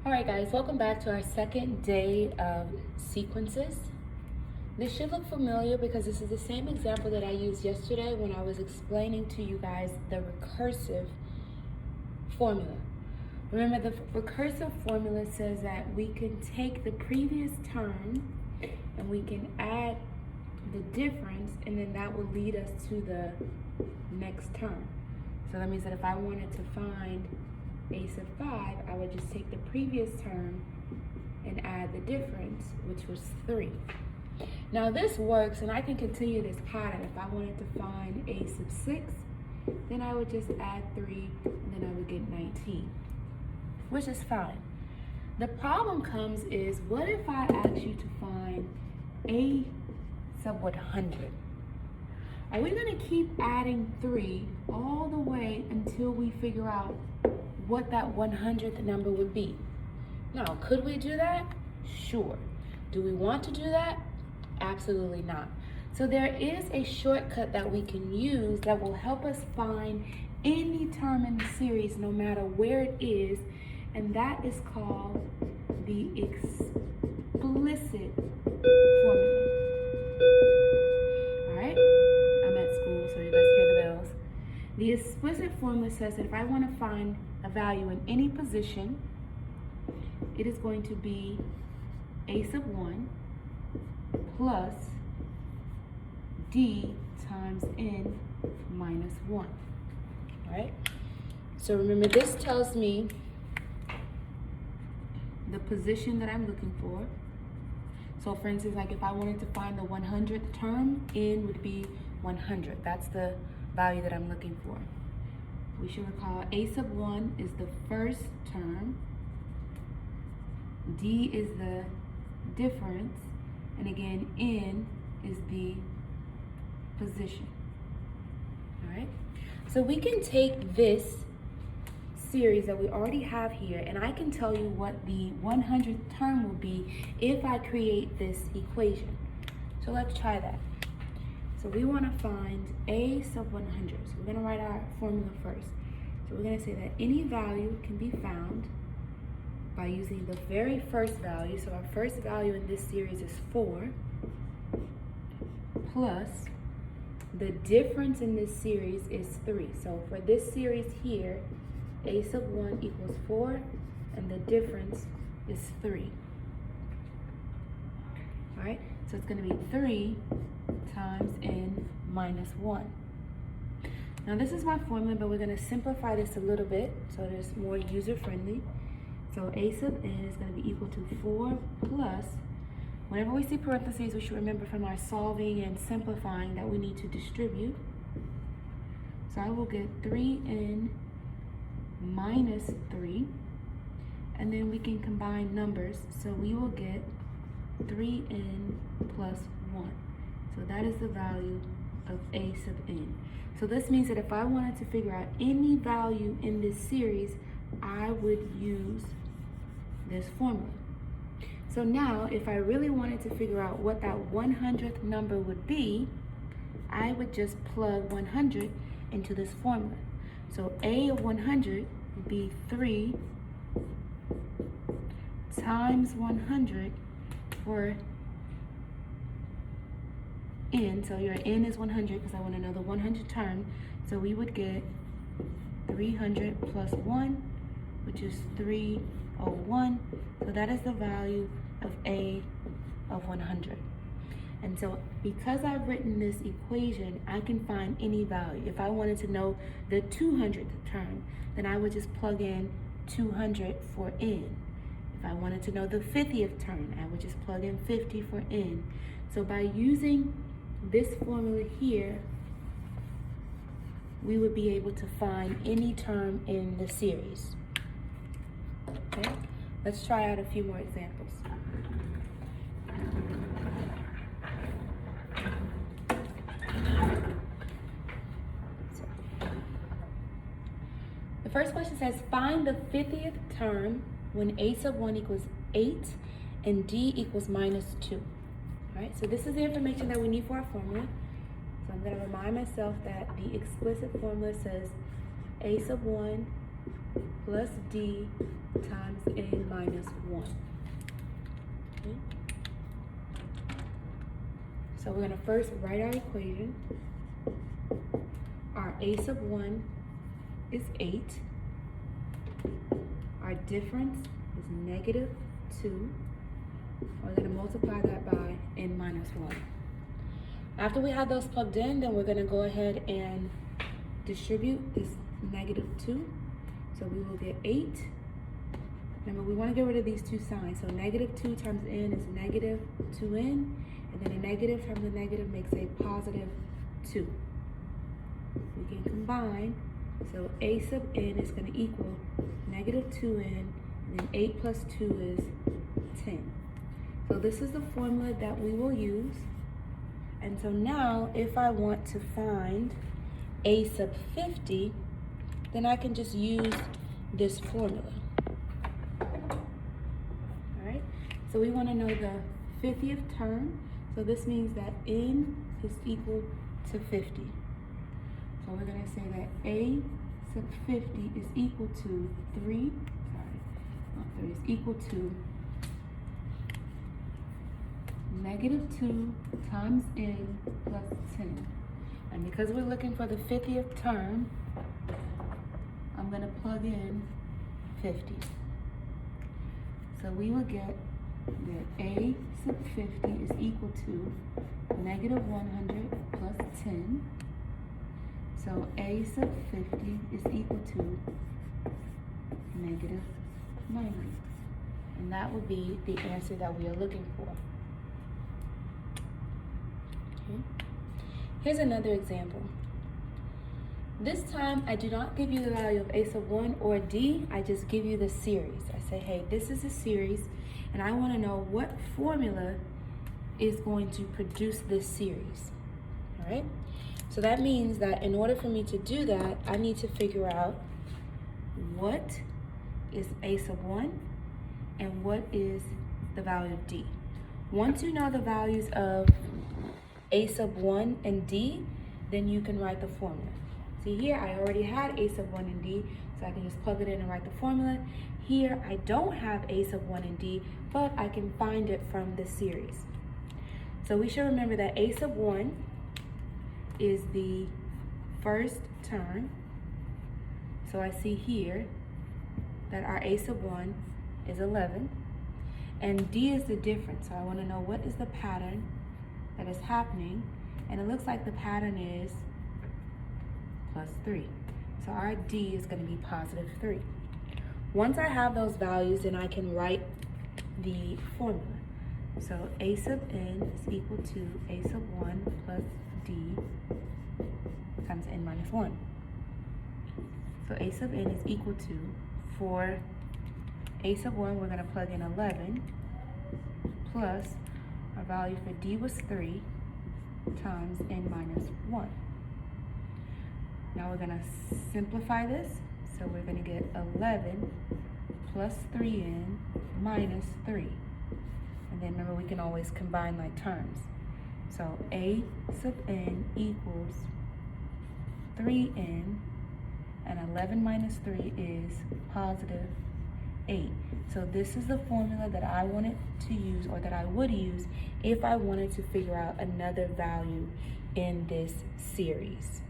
All right, guys, welcome back to our second day of sequences. This should look familiar because this is the same example that I used yesterday when I was explaining to you guys the recursive formula. Remember, the recursive formula says that we can take the previous term and we can add the difference, and then that will lead us to the next term. So that means that if I wanted to find a sub 5, I would just take the previous term and add the difference, which was 3. Now this works, and I can continue this pattern. If I wanted to find a sub 6, then I would just add 3, and then I would get 19, which is fine. The problem comes is, what if I ask you to find a sub 100? Are we going to keep adding 3 all the way until we figure out what that 100th number would be? Now, could we do that? Sure. Do we want to do that? Absolutely not. So there is a shortcut that we can use that will help us find any term in the series, no matter where it is, and that is called the explicit formula. All right? I'm at school, so you guys hear the bells. The explicit formula says that if I want to find a value in any position, it is going to be a sub 1 plus d times n minus 1. All right? So remember, this tells me the position that I'm looking for. So for instance, like if I wanted to find the 100th term, n would be 100. That's the value that I'm looking for. We should recall a sub 1 is the first term, d is the difference, and again, n is the position. All right? So we can take this series that we already have here, and I can tell you what the 100th term will be if I create this equation. So let's try that. So we want to find a sub 100. So we're going to write our formula first. So we're going to say that any value can be found by using the very first value. So our first value in this series is 4, plus the difference in this series is 3. So for this series here, a sub 1 equals 4, and the difference is 3. All right, so it's going to be 3 times n minus 1. Now this is my formula, but we're going to simplify this a little bit so that it's more user-friendly. So a sub n is going to be equal to 4 plus, whenever we see parentheses, we should remember from our solving and simplifying that we need to distribute. So I will get 3n minus 3, and then we can combine numbers, so we will get 3n plus 1. So that is the value of a sub n. So this means that if I wanted to figure out any value in this series, I would use this formula. So now, if I really wanted to figure out what that 100th number would be, I would just plug 100 into this formula. So a of 100 would be 3 times 100 for n. So your n is 100 because I want to know the 100 term. So we would get 300 plus 1, which is 301. So that is the value of a of 100. And so because I've written this equation, I can find any value. If I wanted to know the 200th term, then I would just plug in 200 for n. If I wanted to know the 50th term, I would just plug in 50 for n. So by using this formula here, we would be able to find any term in the series. Okay, let's try out a few more examples. The first question says, find the 50th term when a sub 1 equals 8 and d equals minus 2. All right, so this is the information that we need for our formula. So I'm going to remind myself that the explicit formula says a sub 1 plus D times N minus 1. Okay. So we're going to first write our equation. Our A sub 1 is 8. Our difference is negative 2. We're going to multiply that by N minus 1. After we have those plugged in, then we're going to go ahead and distribute this negative 2. So we will get 8. Remember, we want to get rid of these two signs. So negative 2 times N is negative 2N. And then a negative times a negative makes a positive 2. We can combine. So A sub N is going to equal negative 2N. And then 8 plus 2 is 10. So this is the formula that we will use. And so now, if I want to find A sub 50, then I can just use this formula. All right, so we want to know the 50th term. So this means that N is equal to 50. So we're going to say that A sub 50 is equal to 3, is equal to negative 2 times N plus 10. And because we're looking for the 50th term, I'm going to plug in 50. So we will get that A sub 50 is equal to negative 100 plus 10. So A sub 50 is equal to negative 90. And that would be the answer that we are looking for. Okay. Here's another example. This time, I do not give you the value of A sub 1 or D, I just give you the series. I say, hey, this is a series, and I want to know what formula is going to produce this series, all right? So that means that in order for me to do that, I need to figure out what is A sub 1 and what is the value of D. Once you know the values of A sub 1 and D, then you can write the formula. See here, I already had A sub 1 and D, so I can just plug it in and write the formula. Here, I don't have A sub 1 and D, but I can find it from the series. So we should remember that A sub 1 is the first term. So I see here that our A sub 1 is 11, and D is the difference. So I want to know what is the pattern that is happening, and it looks like the pattern is plus 3. So our D is going to be positive 3. Once I have those values, then I can write the formula. So A sub N is equal to A sub 1 plus D times N minus 1. So A sub N is equal to, for A sub 1, we're going to plug in 11 plus our value for D was 3 times N minus 1. Now we're going to simplify this. So we're going to get 11 plus 3N minus 3. And then remember, we can always combine like terms. So A sub N equals 3N, and 11 minus 3 is positive 8. So this is the formula that I wanted to use, or that I would use if I wanted to figure out another value in this series.